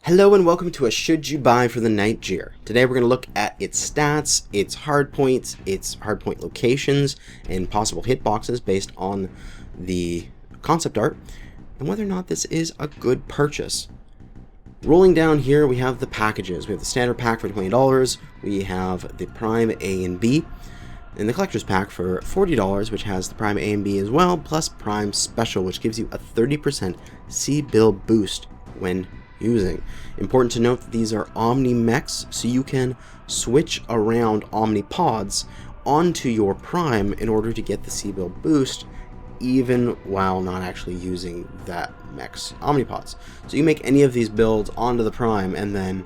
Hello and welcome to a Should You Buy for the Nightjar. Today we're going to look at its stats, its hardpoints, its hardpoint locations, and possible hitboxes based on the concept art, and whether or not this is a good purchase. Rolling down here we have the packages. We have the standard pack for $20, we have the Prime A and B, and the collector's pack for $40, which has the Prime A and B as well, plus Prime Special, which gives you a 30% C-Bill boost when using. Important to note that these are Omni mechs, so you can switch around Omni pods onto your Prime in order to get the C-Bill boost, even while not actually using that mech's Omni pods. So you make any of these builds onto the Prime and then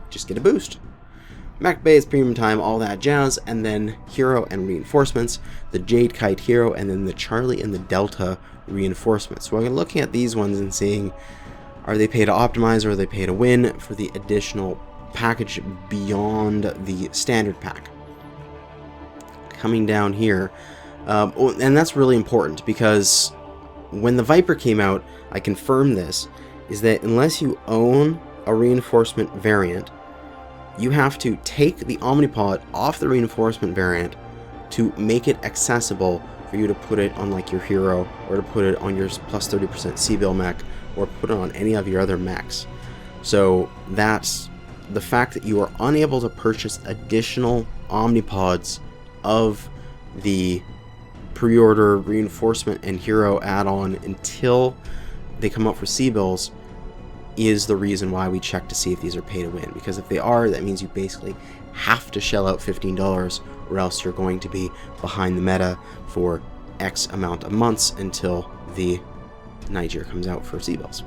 just get a boost. Mech base, premium time, all that jazz, and then hero and reinforcements, the Jade Kite hero, and then the Charlie and the Delta reinforcements. So we're looking at these ones and seeing, are they pay to optimize or are they pay to win for the additional package beyond the standard pack? Coming down here, and that's really important because when the Viper came out, I confirmed this, is that unless you own a reinforcement variant, you have to take the Omnipod off the reinforcement variant to make it accessible for you to put it on like your hero, or to put it on your plus 30% C-Bill mech, or put it on any of your other mechs. So that's the fact that you are unable to purchase additional Omnipods of the pre-order reinforcement and hero add-on until they come up for C-Bills is the reason why we check to see if these are pay to win. Because if they are, that means you basically have to shell out $15 or else you're going to be behind the meta for X amount of months until the Nightjar comes out for C-Bills.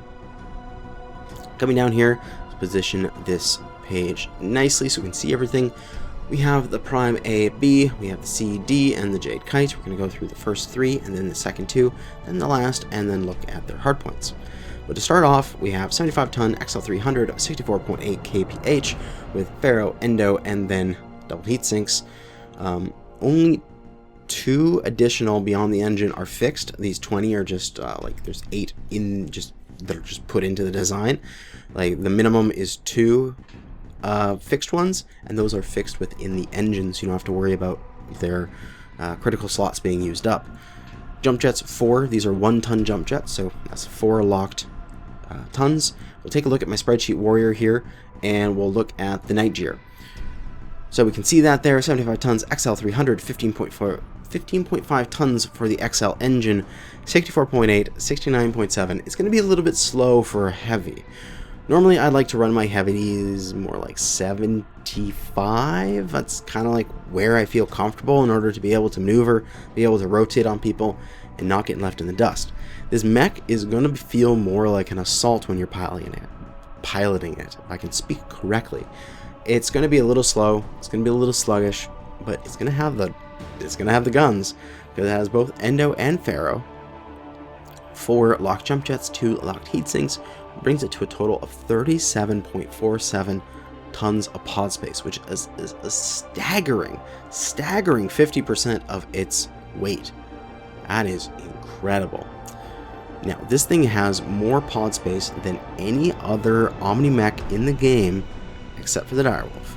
Coming down here, let's position this page nicely so we can see everything. We have the Prime A, B, we have the C, D, and the Jade Kite. We're going to go through the first three, and then the second two, then the last, and then look at their hardpoints. But to start off, we have 75-ton XL300, 64.8 kph with Pharaoh, Endo, and then double heat sinks. Only 2 additional beyond the engine are fixed. These 20 are just like there's 8 in just that are just put into the design. Like the minimum is 2 fixed ones, and those are fixed within the engine, so you don't have to worry about their critical slots being used up. Jump jets 4. These are 1-ton jump jets, so that's 4 locked tons. We'll take a look at my spreadsheet warrior here, and we'll look at the Nightjar. So we can see that there, 75 tons XL300, 15.5 tons for the XL engine, 64.8, 69.7. It's going to be a little bit slow for a heavy. Normally I'd like to run my heavies more like 75. That's kind of like where I feel comfortable in order to be able to maneuver, be able to rotate on people, and not get left in the dust. This mech is going to feel more like an assault when you're piloting it, if I can speak correctly. It's going to be a little slow, it's going to be a little sluggish, but it's going to have the guns, because it has both Endo and Pharaoh, 4 locked jump jets, 2 locked heat sinks, brings it to a total of 37.47 tons of pod space, which is a staggering 50% of its weight. That is incredible. Now, this thing has more pod space than any other Omni mech in the game, except for the Direwolf.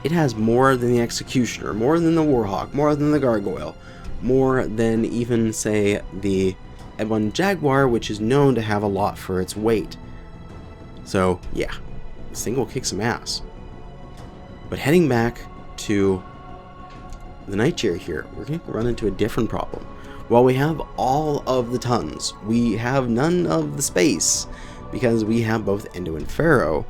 It has more than the Executioner, more than the Warhawk, more than the Gargoyle, more than even, say, the Ed1 Jaguar, which is known to have a lot for its weight. So, yeah, this thing will kick some ass. But heading back to the Nightjar here, we're going to run into a different problem. While we have all of the tons, we have none of the space, because we have both Endo and Pharaoh.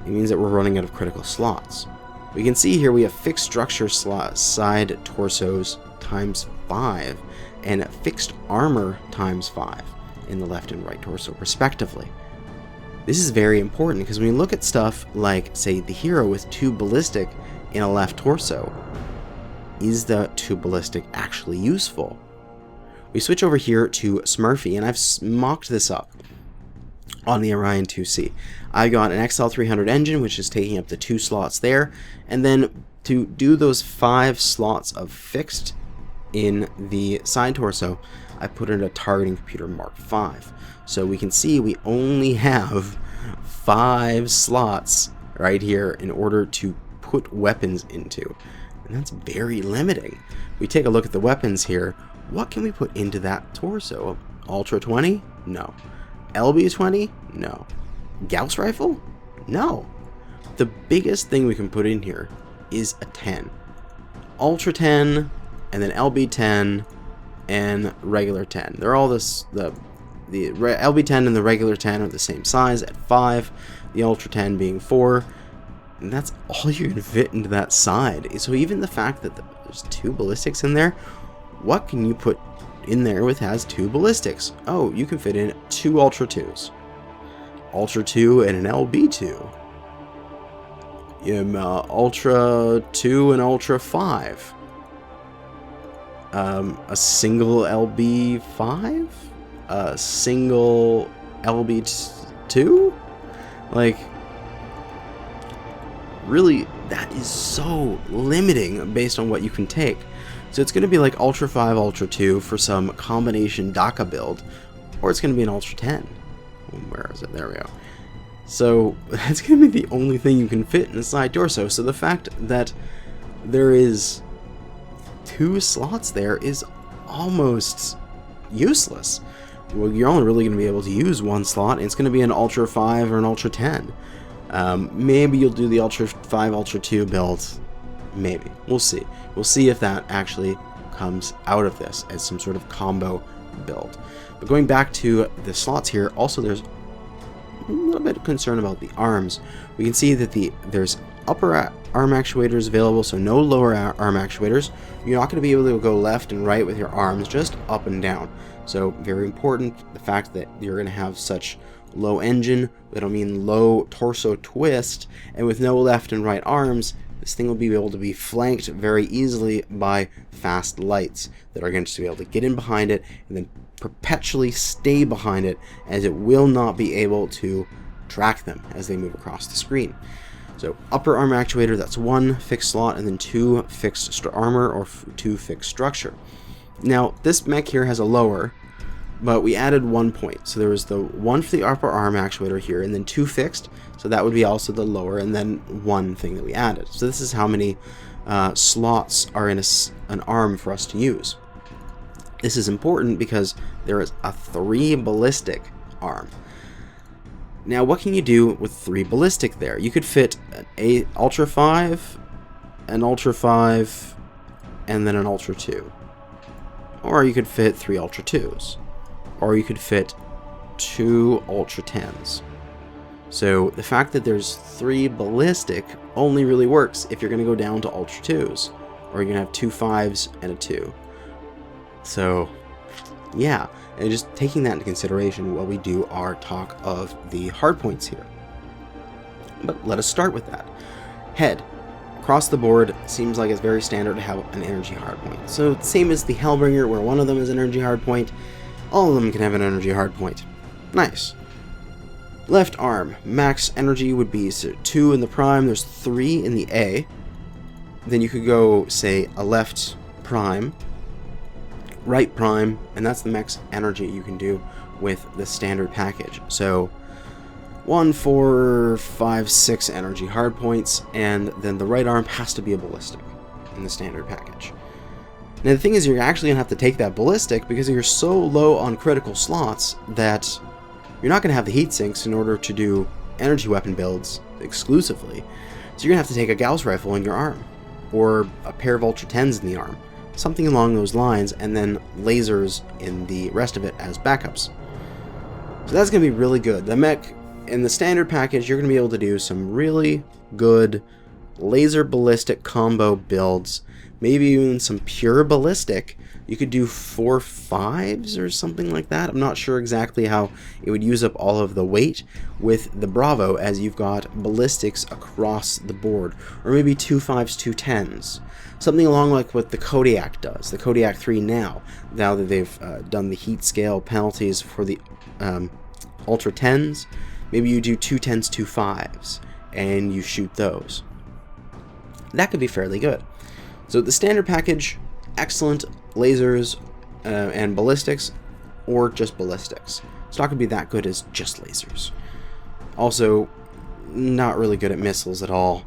It means that we're running out of critical slots. We can see here we have fixed structure slot side torsos times 5 and fixed armor times 5 in the left and right torso respectively. This is very important because when you look at stuff like, say, the hero with 2 ballistic in a left torso, is the 2 ballistic actually useful? We switch over here to Smurfy, and I've mocked this up on the Orion 2C. I got an XL300 engine, which is taking up the 2 slots there, and then to do those 5 slots of fixed in the side torso, I put in a targeting computer Mark V. So we can see we only have 5 slots right here in order to put weapons into. And that's very limiting. We take a look at the weapons here. What can we put into that torso? Ultra 20? No. LB 20? No. Gauss rifle? No. The biggest thing we can put in here is a 10. Ultra 10, and then LB 10, and regular 10. They're all the LB 10 and the regular 10 are the same size at 5, the Ultra 10 being 4, and that's all you can fit into that side. So even the fact that there's 2 ballistics in there, what can you put in there with has 2 ballistics? Oh, you can fit in 2 Ultra 2s. Ultra 2 and an LB 2. Ultra 2 and Ultra 5. A single LB 5? A single LB 2? Like, really, that is so limiting based on what you can take. So it's going to be like Ultra 5, Ultra 2 for some combination DACA build, or it's going to be an Ultra 10. Where is it? There we go. So that's going to be the only thing you can fit in the side torso. So the fact that there is 2 slots there is almost useless. Well, you're only really going to be able to use 1 slot, and it's going to be an Ultra 5 or an Ultra 10. Maybe you'll do the Ultra 5, Ultra 2 build. Maybe. We'll see. We'll see if that actually comes out of this as some sort of combo build. But going back to the slots here, also there's a little bit of concern about the arms. We can see that there's upper arm actuators available, so no lower arm actuators. You're not going to be able to go left and right with your arms, just up and down. So very important, the fact that you're going to have such low engine, that'll mean low torso twist, and with no left and right arms, this thing will be able to be flanked very easily by fast lights that are going to be able to get in behind it and then perpetually stay behind it, as it will not be able to track them as they move across the screen. So upper arm actuator, that's 1 fixed slot, and then 2 fixed armor or 2 fixed structure. Now this mech here has a lower, but we added 1 point. So there was the 1 for the upper arm actuator here, and then 2 fixed, so that would be also the lower, and then 1 thing that we added. So this is how many slots are in an arm for us to use. This is important because there is a 3 ballistic arm. Now what can you do with 3 ballistic there? You could fit an Ultra 5, an Ultra 5, and then an Ultra 2. Or you could fit 3 Ultra 2s. Or you could fit 2 Ultra 10s. So the fact that there's 3 ballistic only really works if you're going to go down to Ultra 2s. Or you're going to have 2 5s and a 2. So, yeah, and just taking that into consideration while we do our talk of the hardpoints here. But let us start with that. Head. Across the board, seems like it's very standard to have an energy hardpoint. So, same as the Hellbringer, where one of them is an energy hardpoint, all of them can have an energy hardpoint. Nice. Left arm. Max energy would be 2 in the prime, there's 3 in the A. Then you could go, say, a left prime, right prime, and that's the max energy you can do with the standard package. So 1, 4, 5, 6 energy hardpoints, and then the right arm has to be a ballistic in the standard package. Now the thing is, you're actually going to have to take that ballistic because you're so low on critical slots that you're not going to have the heat sinks in order to do energy weapon builds exclusively. So you're going to have to take a Gauss rifle in your arm, or a pair of Ultra 10s in the arm, something along those lines, and then lasers in the rest of it as backups. So that's going to be really good. The mech, in the standard package, you're going to be able to do some really good laser ballistic combo builds, maybe even some pure ballistic. You could do 4 5s or something like that. I'm not sure exactly how it would use up all of the weight with the Bravo, as you've got ballistics across the board, or maybe 2 5s, 2 10s. Something along like what the Kodiak does, the Kodiak 3 now that they've done the heat scale penalties for the Ultra 10s. Maybe you do 2 10s, 2 5s, and you shoot those. That could be fairly good. So the standard package, excellent lasers and ballistics, or just ballistics. It's not going to be that good as just lasers. Also, not really good at missiles at all.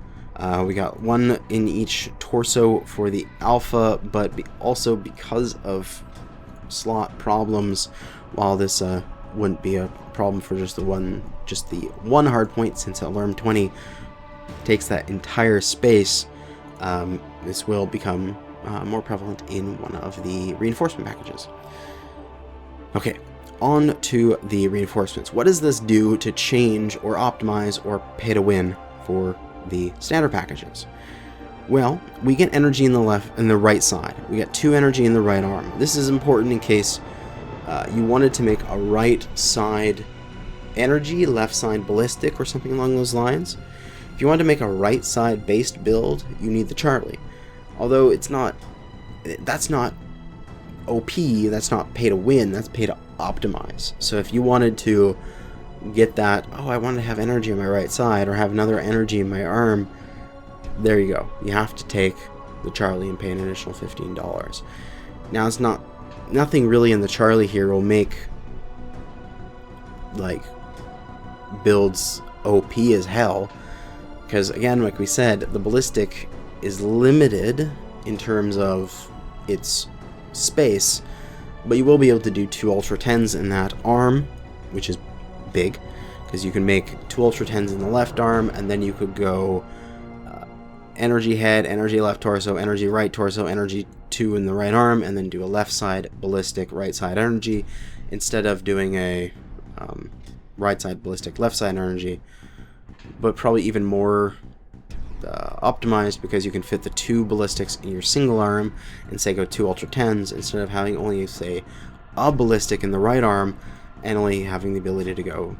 We got one in each torso for the alpha, but also because of slot problems, while this wouldn't be a problem for just the one hardpoint, since LRM 20 takes that entire space, this will become more prevalent in one of the reinforcement packages. Okay, on to the reinforcements. What does this do to change or optimize or pay to win for the standard packages? Well, we get energy in the left and the right side. We get 2 energy in the right arm. This is important in case you wanted to make a right side energy, left side ballistic, or something along those lines. If you want to make a right side based build, you need the Charlie. Although that's not OP, that's not pay to win, that's pay to optimize. So if you wanted to get that, oh, I want to have energy on my right side, or have another energy in my arm, there you go. You have to take the Charlie and pay an additional $15. Now, it's nothing really in the Charlie here will make like builds OP as hell, because again, like we said, the ballistic is limited in terms of its space, but you will be able to do 2 Ultra 10s in that arm, which is big, because you can make 2 Ultra 10s in the left arm, and then you could go energy head, energy left torso, energy right torso, energy 2 in the right arm, and then do a left side ballistic, right side energy, instead of doing a right side ballistic, left side energy, but probably even more optimized, because you can fit the 2 ballistics in your single arm and say go 2 Ultra 10s instead of having only, say, a ballistic in the right arm and only having the ability to go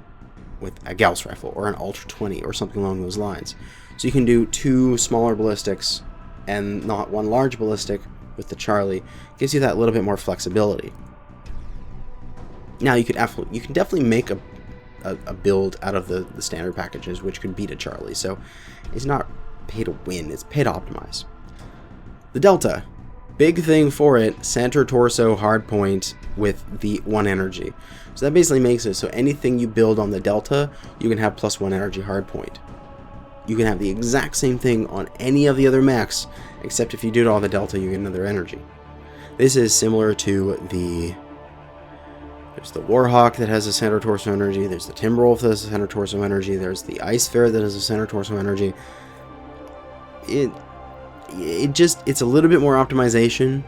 with a Gauss rifle or an Ultra 20 or something along those lines. So you can do 2 smaller ballistics and not 1 large ballistic with the Charlie. Gives you that little bit more flexibility. Now you can definitely make a build out of the standard packages which could beat a Charlie. So it's not pay to win, it's pay to optimize. The Delta, big thing for it, center torso hardpoint with the 1 energy. So that basically makes it so anything you build on the Delta, you can have +1 energy hardpoint. You can have the exact same thing on any of the other mechs, except if you do it on the Delta, you get another energy. This is similar to there's the Warhawk that has a center torso energy, there's the Timberwolf that has a center torso energy, there's the Ice Fair that has a center torso energy. It's a little bit more optimization.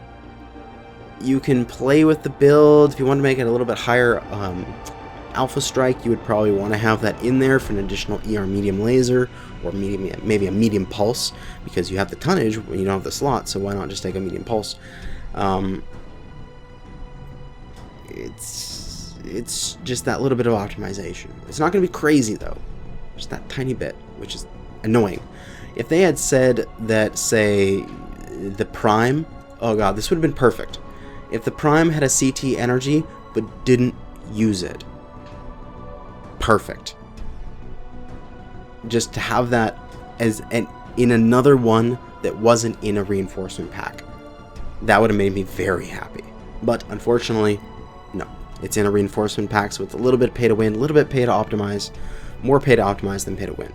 You can play with the build. If you want to make it a little bit higher alpha strike, you would probably want to have that in there for an additional ER medium laser, or maybe a medium pulse, because you have the tonnage when you don't have the slot, so why not just take a medium pulse? It's just that little bit of optimization. It's not going to be crazy though, just that tiny bit, which is annoying. If they had said that, say, the Prime, oh god, this would have been perfect. If the Prime had a CT energy but didn't use it, perfect. Just to have that as in another one that wasn't in a reinforcement pack, that would have made me very happy. But unfortunately, no. It's in a reinforcement pack, so it's a little bit pay to win, a little bit pay to optimize, more pay to optimize than pay to win.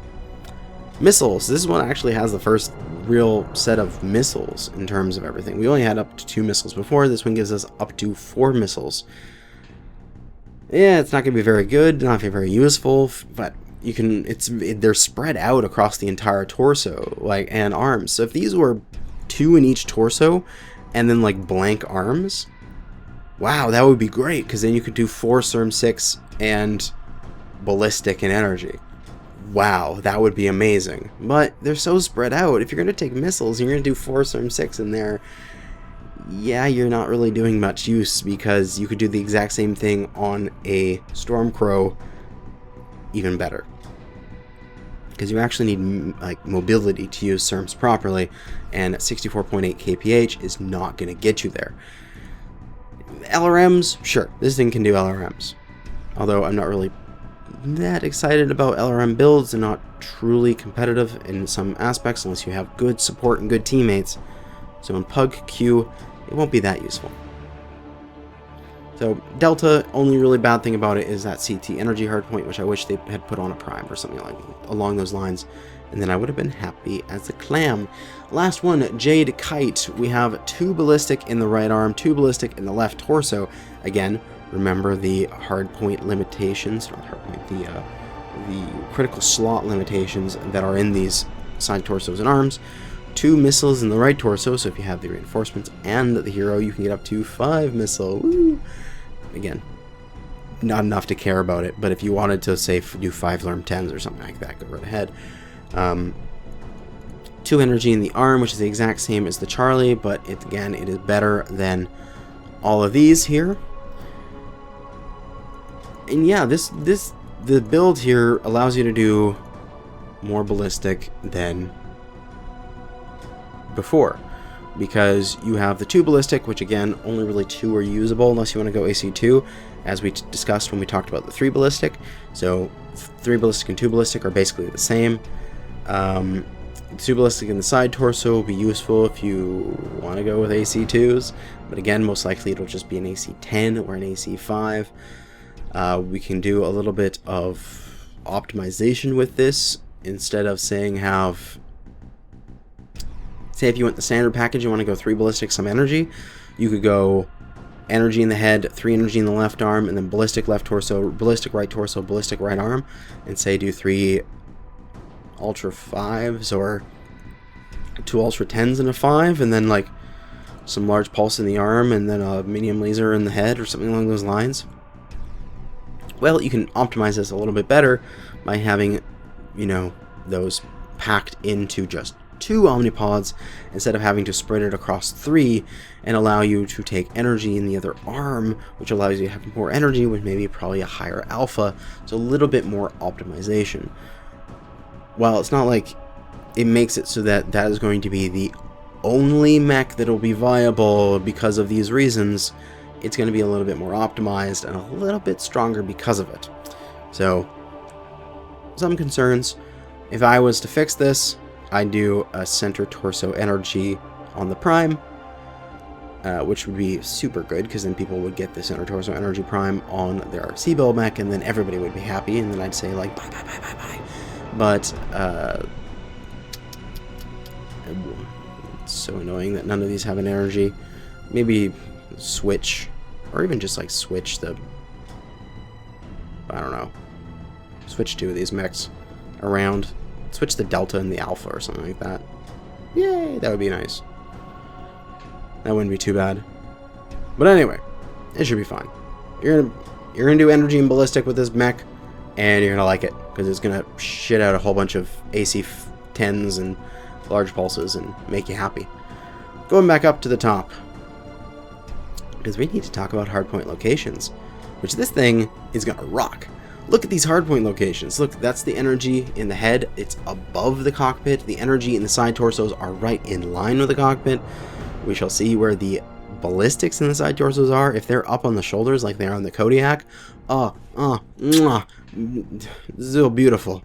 Missiles. This is one actually has the first real set of missiles in terms of everything. We only had up to 2 missiles before. This one gives us up to 4 missiles. Yeah, it's not going to be very good, not very useful, but you can. They're spread out across the entire torso, like, and arms. So if these were 2 in each torso, and then like blank arms, wow, that would be great, because then you could do 4 CERM 6 and ballistic and energy. Wow, that would be amazing. But they're so spread out. If you're going to take missiles, you're going to do 4 CERM 6 in there. Yeah, you're not really doing much use, because you could do the exact same thing on a Stormcrow even better. Because you actually need like mobility to use CERMs properly, and 64.8 kph is not going to get you there. LRMs, sure, this thing can do LRMs. Although I'm not really that excited about LRM builds. They're not truly competitive in some aspects unless you have good support and good teammates. So in Pug Q, it won't be that useful. So Delta, only really bad thing about it is that CT energy hardpoint, which I wish they had put on a prime or something like along those lines, and then I would have been happy as a clam. Last one, Jade Kite. We have 2 ballistic in the right arm, 2 ballistic in the left torso. Again, remember the hardpoint limitations, not hardpoint, the critical slot limitations that are in these side torsos and arms. 2 missiles in the right torso, so if you have the reinforcements and the hero, you can get up to 5 missile. Woo! Again, not enough to care about it, but if you wanted to, say, do 5 Lerm 10s or something like that, go right ahead. 2 energy in the arm, which is the exact same as the Charlie, but again, it is better than all of these here. And yeah, the build here allows you to do more ballistic than before, because you have the 2 ballistic, which again, only really 2 are usable unless you want to go AC2, as we discussed when we talked about the 3 ballistic. So 3 ballistic and 2 ballistic are basically the same. 2 ballistic in the side torso will be useful if you want to go with AC2s, but again, most likely it'll just be an AC10 or an AC5. We can do a little bit of optimization with this. Instead of saying say if you went the standard package, you want to go 3 ballistic, some energy, you could go energy in the head, 3 energy in the left arm, and then ballistic left torso, ballistic right torso, ballistic right arm, and say do 3 ultra 5s or 2 ultra 10s and a 5, and then like some large pulse in the arm, and then a medium laser in the head or something along those lines. Well, you can optimize this a little bit better by having, you know, those packed into just 2 omnipods instead of having to spread it across 3 and allow you to take energy in the other arm, which allows you to have more energy with maybe probably a higher alpha, so a little bit more optimization. While it's not like it makes it so that that is going to be the only mech that will be viable because of these reasons, it's going to be a little bit more optimized and a little bit stronger because of it. So, some concerns. If I was to fix this, I'd do a center torso energy on the prime, which would be super good, because then people would get the center torso energy prime on their RC build mech, and then everybody would be happy, and then I'd say like bye bye bye bye bye. But it's so annoying that none of these have an energy. Maybe switch, or even just like switch the, I don't know, switch 2 of these mechs around. Switch the Delta and the Alpha or something like that. Yay, that would be nice. That wouldn't be too bad. But anyway, it should be fine. You're gonna do energy and ballistic with this mech, and you're gonna like it, because it's gonna shit out a whole bunch of AC 10s and large pulses and make you happy. Going back up to the top, because we need to talk about hardpoint locations, which this thing is gonna rock. Look at these hardpoint locations. Look, that's the energy in the head. It's above the cockpit. The energy in the side torsos are right in line with the cockpit. We shall see where the ballistics in the side torsos are. If they're up on the shoulders like they are on the Kodiak, so beautiful.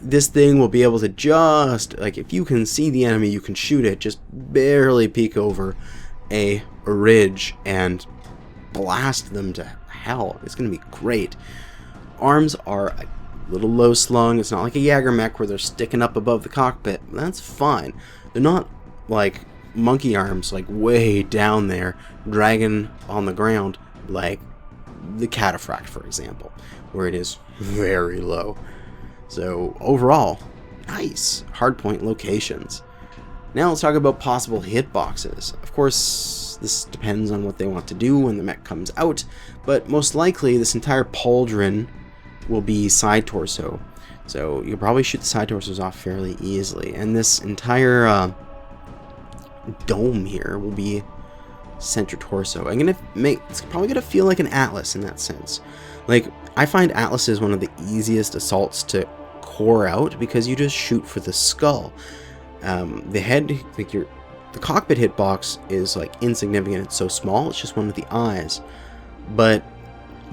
This thing will be able to just, like, if you can see the enemy, you can shoot it, just barely peek over a ridge and blast them to hell. It's going to be great. Arms are a little low slung. It's not like a Jaeger mech where they're sticking up above the cockpit. That's fine. They're not like monkey arms, like way down there, dragging on the ground, like the Cataphract, for example, where it is very low. So overall, nice hardpoint locations. Now let's talk about possible hitboxes. Of course, this depends on what they want to do when the mech comes out, but most likely this entire pauldron will be side torso. So you'll probably shoot the side torsos off fairly easily, and this entire dome here will be center torso. It's probably gonna feel like an Atlas in that sense. Like, I find Atlas is one of the easiest assaults to core out because you just shoot for the skull. The head, like the cockpit hitbox is like insignificant. It's so small. It's just one of the eyes. But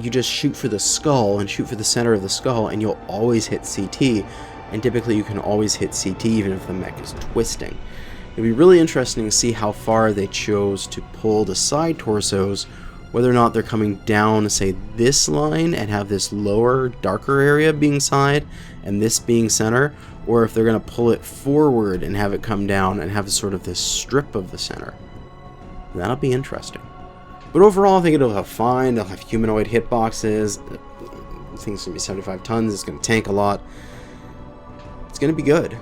you just shoot for the skull and shoot for the center of the skull, and you'll always hit CT. And typically, you can always hit CT even if the mech is twisting. It'll be really interesting to see how far they chose to pull the side torsos, whether or not they're coming down, say, this line and have this lower, darker area being side and this being center, or if they're going to pull it forward and have it come down and have sort of this strip of the center. That'll be interesting. But overall, I think it'll have fine. It'll have humanoid hitboxes. I think it's going to be 75 tons. It's going to tank a lot. It's going to be good.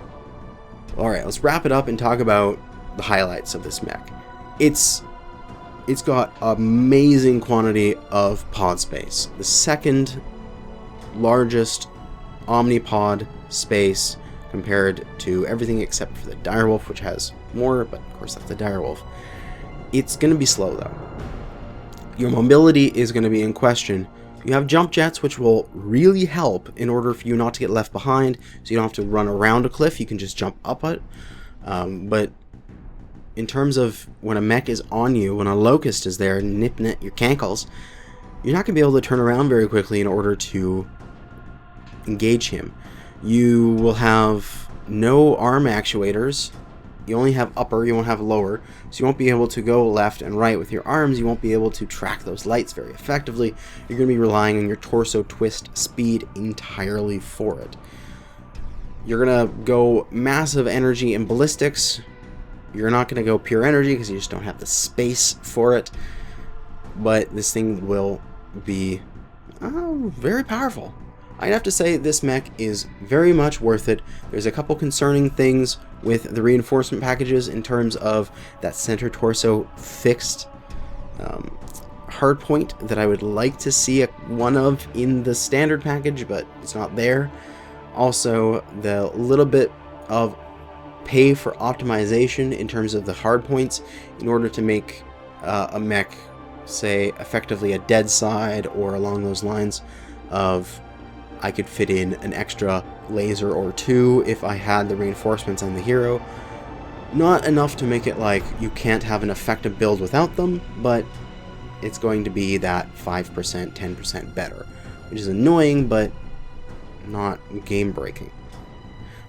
Alright, let's wrap it up and talk about the highlights of this mech. It's got amazing quantity of pod space. The second largest omnipod space compared to everything except for the Direwolf, which has more, but of course that's the Direwolf. It's going to be slow though. Your mobility is going to be in question. You have jump jets, which will really help in order for you not to get left behind, so you don't have to run around a cliff, you can just jump up it. But in terms of when a mech is on you, when a locust is there nipping at your cankles, you're not going to be able to turn around very quickly in order to engage him. You will have no arm actuators. You only have upper, you won't have lower, so you won't be able to go left and right with your arms. You won't be able to track those lights very effectively. You're going to be relying on your torso twist speed entirely for it. You're going to go massive energy and ballistics. You're not going to go pure energy because you just don't have the space for it. But this thing will be very powerful. I'd have to say this mech is very much worth it. There's a couple concerning things with the reinforcement packages in terms of that center torso fixed hardpoint that I would like to see one of in the standard package, but it's not there. Also, the little bit of pay for optimization in terms of the hardpoints in order to make a mech, say, effectively a dead side or along those lines of I could fit in an extra laser or two if I had the reinforcements on the hero. Not enough to make it like you can't have an effective build without them, but it's going to be that 5%, 10% better, which is annoying, but not game breaking.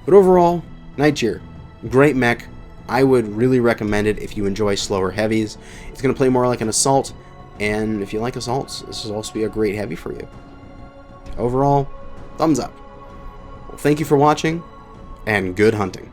But overall, Nightjar, great mech. I would really recommend it if you enjoy slower heavies. It's going to play more like an assault, and if you like assaults, this will also be a great heavy for you. Overall, thumbs up. Well, thank you for watching, and good hunting.